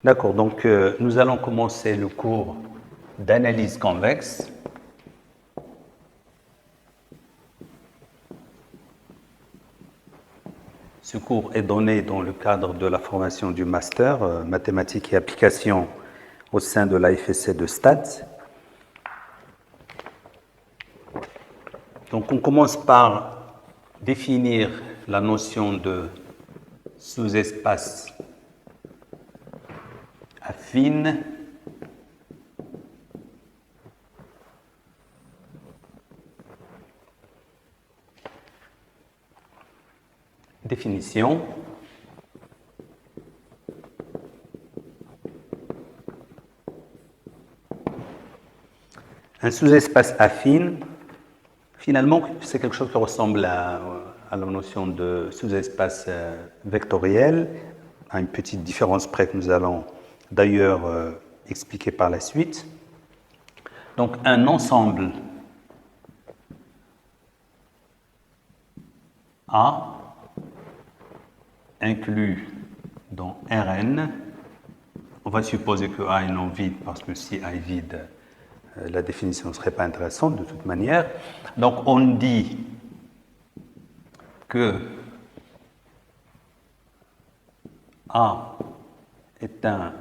D'accord, donc nous allons commencer le cours d'analyse convexe. Ce cours est donné dans le cadre de la formation du master mathématiques et applications au sein de l'AFSC de Stades. Donc on commence par définir la notion de sous-espace affine. Définition. Un sous-espace affine, finalement, c'est quelque chose qui ressemble à la notion de sous-espace vectoriel, à une petite différence près que nous allons d'ailleurs expliquer par la suite. Donc, un ensemble A inclus dans Rn. On va supposer que A est non vide parce que si A est vide, la définition ne serait pas intéressante de toute manière. Donc on dit que A est un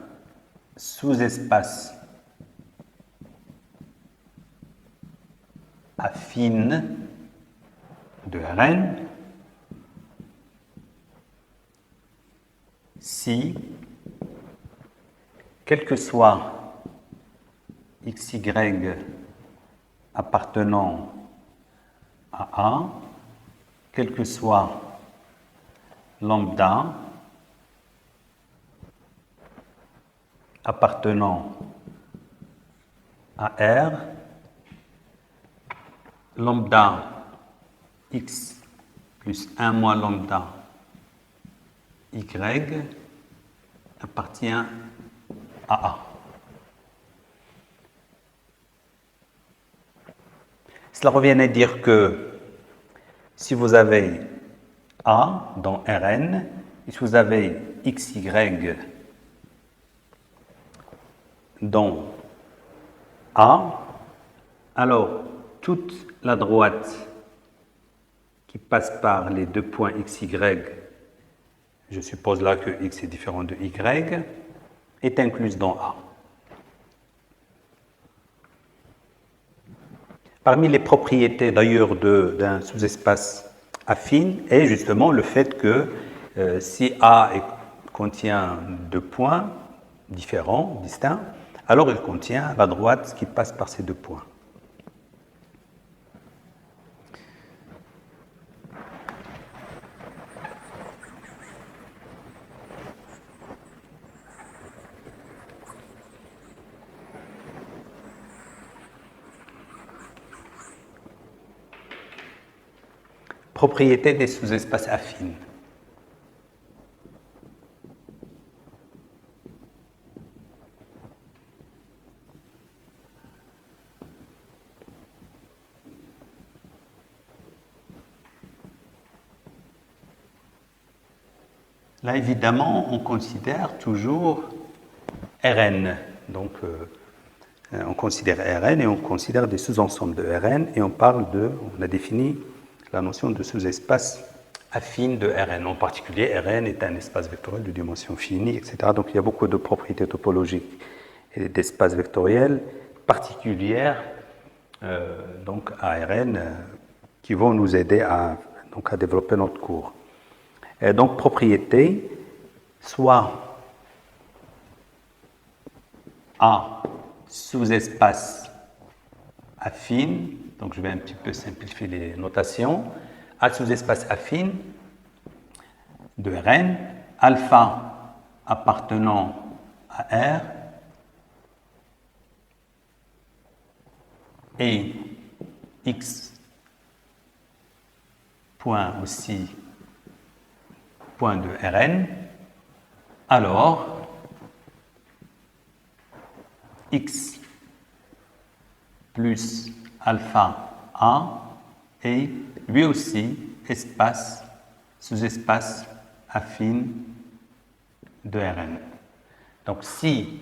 sous-espace affine de Rn si, quel que soit xy appartenant à A, quel que soit lambda appartenant à R, lambda x plus 1 moins lambda y appartient à A. Cela revient à dire que si vous avez A dans Rn, et si vous avez xy dans A, alors toute la droite qui passe par les deux points xy, je suppose là que x est différent de y, est incluse dans A. Parmi les propriétés d'ailleurs d'un sous-espace affine est justement le fait que si A contient deux points différents, distincts, alors il contient la droite qui passe par ces deux points. Propriété des sous-espaces affines. Là, évidemment, on considère toujours Rn. Donc, on considère Rn et on considère des sous-ensembles de Rn et on a défini la notion de sous-espace affine de Rn. En particulier, Rn est un espace vectoriel de dimension finie, etc. Donc, il y a beaucoup de propriétés topologiques et d'espaces vectoriels particulières donc à Rn qui vont nous aider à développer notre cours. Et donc, propriété, soit A sous-espace affine, donc je vais un petit peu simplifier les notations, A sous-espace affine de Rn, alpha appartenant à R et x point aussi point de Rn, alors x plus alpha A est lui aussi sous-espace affine de Rn. Donc, si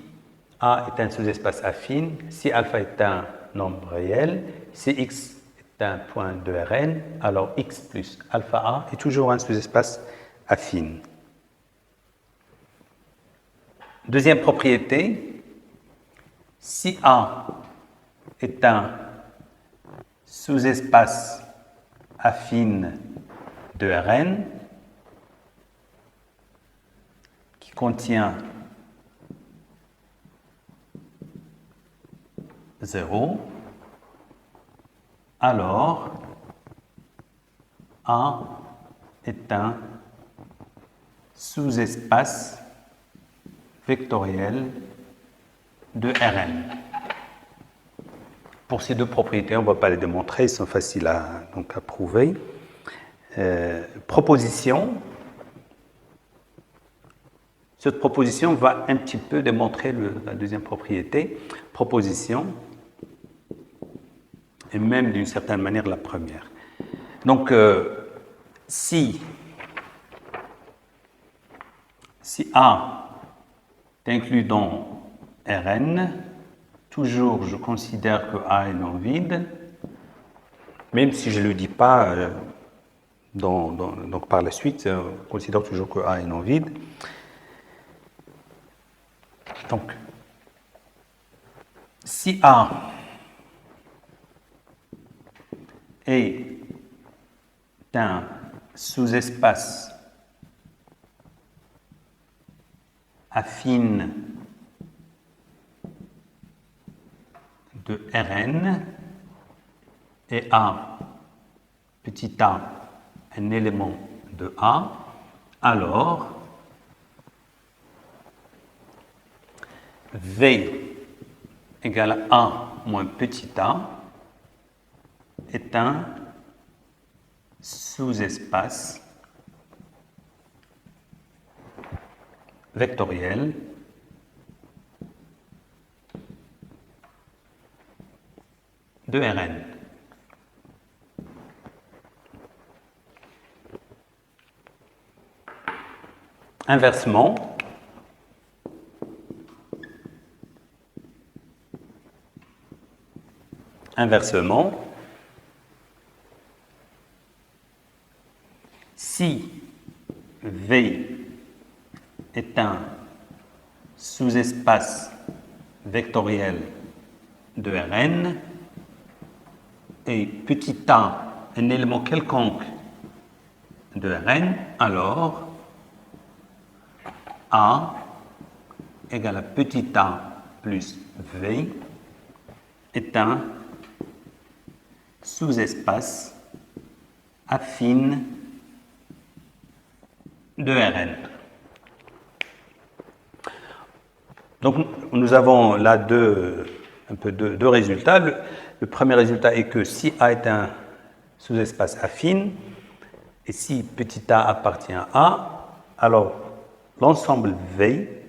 A est un sous-espace affine, si alpha est un nombre réel, si x est un point de Rn, alors x plus alpha A est toujours un sous-espace affine. Deuxième propriété, si A est un sous-espace affine de Rn qui contient 0, alors A est un sous-espace vectoriel de Rn. Pour ces deux propriétés, on ne va pas les démontrer, ils sont faciles à prouver. Proposition. Cette proposition va un petit peu démontrer la deuxième propriété. Proposition, et même d'une certaine manière la première. Donc, si A est inclus dans Rn, toujours je considère que A est non vide, même si je ne le dis pas donc par la suite, je considère toujours que A est non vide. Donc, si A est un sous-espace affine de Rn et A, petit a, un élément de A, alors V égale A moins petit a est un sous-espace vectoriel de Rn. Inversement, si V est un sous-espace vectoriel de Rn et petit a un élément quelconque de Rn, alors A égale à petit a plus V est un sous-espace affine de Rn. Donc nous avons là deux résultats. Le premier résultat est que si A est un sous-espace affine et si petit a appartient à A, alors l'ensemble V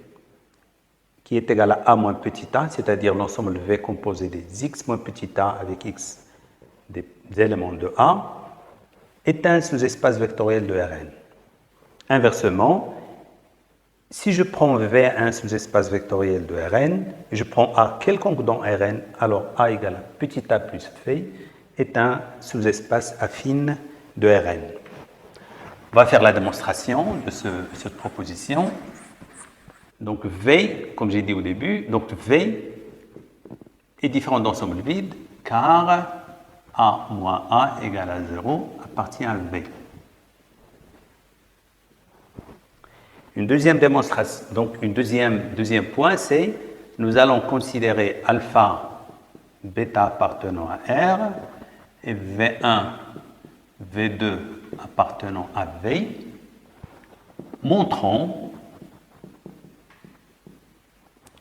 qui est égal à A moins petit a, c'est-à-dire l'ensemble V composé des X moins petit a avec X des éléments de A, est un sous-espace vectoriel de Rn. Inversement, si je prends V un sous-espace vectoriel de Rn, et je prends A quelconque dans Rn, alors A égale à petit a plus V est un sous-espace affine de Rn. On va faire la démonstration de cette proposition. Donc V, comme j'ai dit au début, donc V est différent d'ensemble vide car A moins A égale à 0 appartient à V. Une deuxième démonstration, donc deuxième point, c'est nous allons considérer alpha, bêta appartenant à R et V1, V2 appartenant à V. Montrons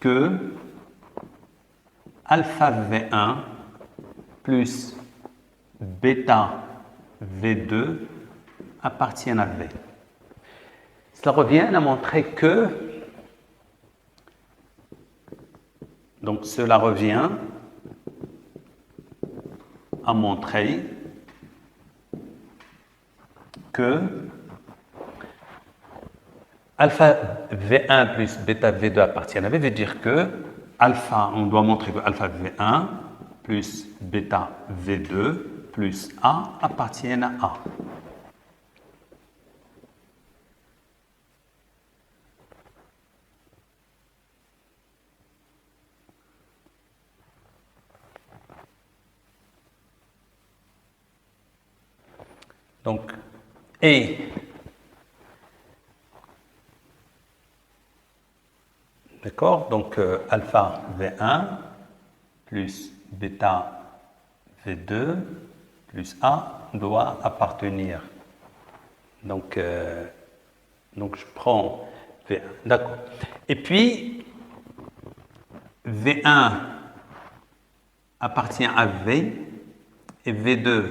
que alpha V1 plus bêta V2 appartiennent à V. Cela revient à montrer que, donc cela revient à montrer que alpha V1 plus bêta V2 appartiennent à V veut dire que alpha, on doit montrer que alpha V1 plus bêta V2 plus A appartiennent à A. Donc, et d'accord, donc alpha V1 plus bêta V2 plus A doit appartenir. Donc je prends V1, d'accord. Et puis, V1 appartient à V et V2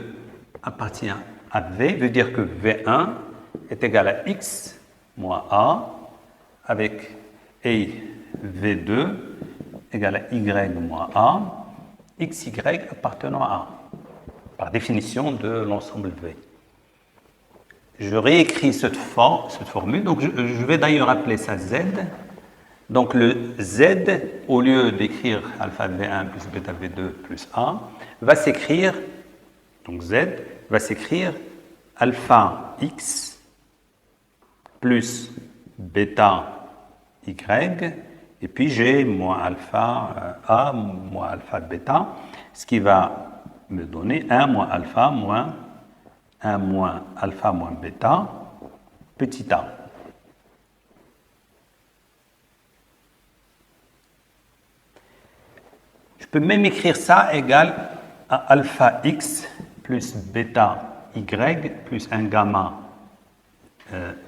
appartient à V, veut dire que V1 est égal à X moins A avec V2 égale à Y moins A, XY appartenant à A, par définition de l'ensemble V. Je réécris cette formule, donc je vais d'ailleurs appeler ça Z. Donc le Z, au lieu d'écrire alpha V1 plus bêta V2 plus A, va s'écrire, donc Z va s'écrire alpha X plus bêta Y, et puis j'ai moins alpha A moins alpha bêta, ce qui va me donner 1 moins alpha moins 1 moins alpha moins bêta, petit a. Je peux même écrire ça égal à alpha x plus bêta y plus un gamma,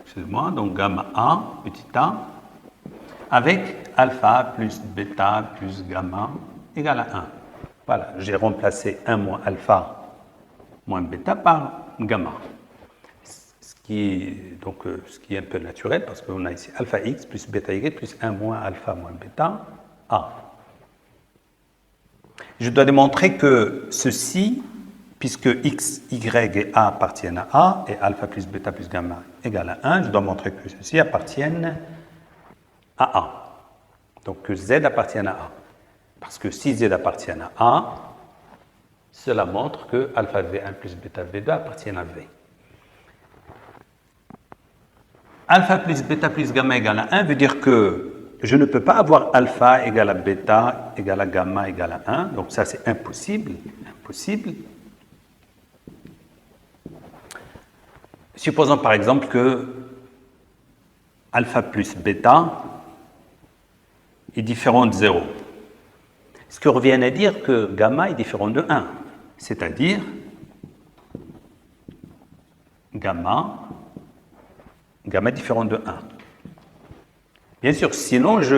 excusez-moi, donc gamma a, petit a, avec alpha plus bêta plus gamma égale à 1. Voilà, j'ai remplacé 1 moins alpha moins bêta par gamma. Ce qui est un peu naturel parce qu'on a ici alpha x plus bêta y plus 1 moins alpha moins bêta a. Je dois démontrer que ceci, puisque x, y et a appartiennent à a, et alpha plus bêta plus gamma égale à 1, je dois montrer que ceci appartiennent à a. Donc que z appartienne à a. Parce que si z appartient à a, cela montre que alpha v1 plus bêta v2 appartiennent à v. Alpha plus bêta plus gamma égale à 1 veut dire que je ne peux pas avoir alpha égale à bêta égale à gamma égale à 1. Donc ça, c'est impossible. Impossible. Supposons par exemple que alpha plus bêta est différent de 0. Ce qui revient à dire que gamma est différent de 1. C'est-à-dire gamma est différent de 1. Bien sûr, sinon, je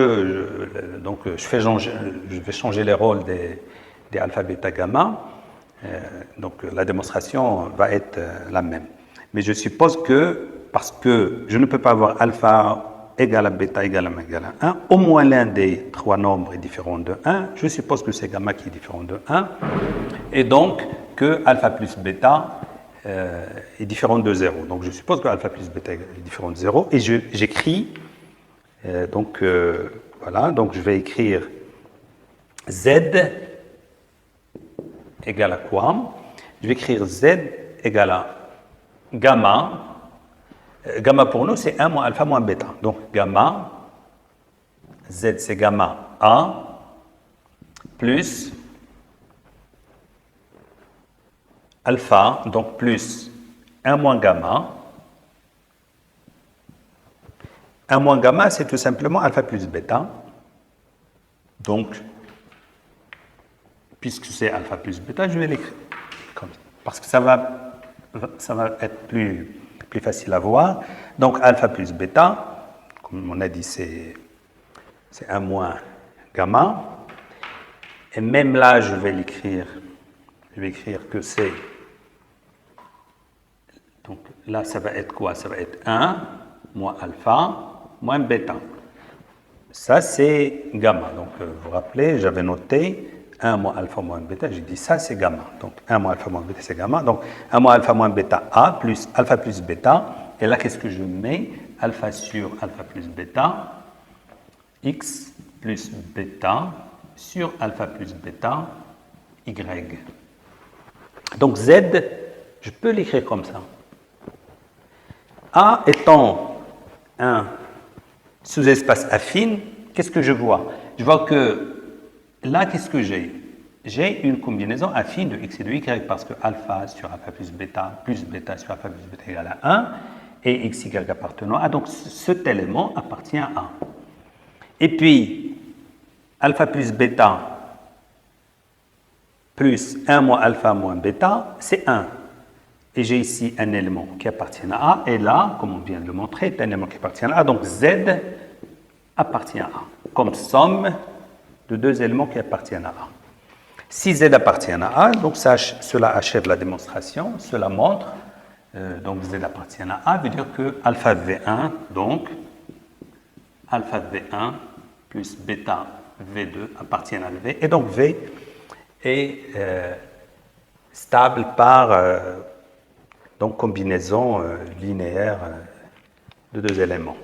vais changer les rôles des alpha, bêta, gamma. Donc, la démonstration va être la même. Mais je suppose que, parce que je ne peux pas avoir alpha égale à bêta égale à 1 égale à 1, au moins l'un des trois nombres est différent de 1. Je suppose que c'est gamma qui est différent de 1. Et donc, que alpha plus bêta est différent de 0. Donc, je suppose que alpha plus bêta est différent de 0. Et j'écris... voilà, donc je vais écrire Z égale à quoi? Je vais écrire Z égale à gamma. Gamma pour nous, c'est 1 moins alpha moins bêta. Donc gamma, Z c'est gamma A, plus alpha, donc plus 1 moins gamma. 1 moins gamma, c'est tout simplement alpha plus bêta. Donc, puisque c'est alpha plus bêta, je vais l'écrire comme ça. Parce que ça va être plus facile à voir. Donc, alpha plus bêta, comme on a dit, c'est 1 moins gamma. Et même là, je vais l'écrire. Je vais écrire que c'est... Donc, là, ça va être quoi? Ça va être 1 moins alpha moins bêta. Ça, c'est gamma. Donc, vous vous rappelez, j'avais noté 1 moins alpha moins bêta. J'ai dit ça, c'est gamma. Donc, 1 moins alpha moins bêta, c'est gamma. Donc, 1 moins alpha moins bêta A plus alpha plus bêta Et là, qu'est-ce que je mets? Alpha sur alpha plus bêta, x plus bêta sur alpha plus bêta, y. Donc z, je peux l'écrire comme ça. A étant un sous-espace affine, qu'est-ce que je vois? Je vois que là, qu'est-ce que j'ai? J'ai une combinaison affine de x et de y parce que alpha sur alpha plus bêta sur alpha plus bêta égale à 1 et x, y appartenant à. Donc cet élément appartient à 1. Et puis, alpha plus bêta plus 1 moins alpha moins bêta, c'est 1. Et j'ai ici un élément qui appartient à A. Et là, comme on vient de le montrer, c'est un élément qui appartient à A. Donc Z appartient à A, comme somme de deux éléments qui appartiennent à A. Si Z appartient à A, donc cela achève la démonstration. Cela montre, donc Z appartient à A, veut dire que alpha V1, donc alpha V1 plus bêta V2 appartient à V. Et donc V est stable par donc combinaison linéaire de deux éléments.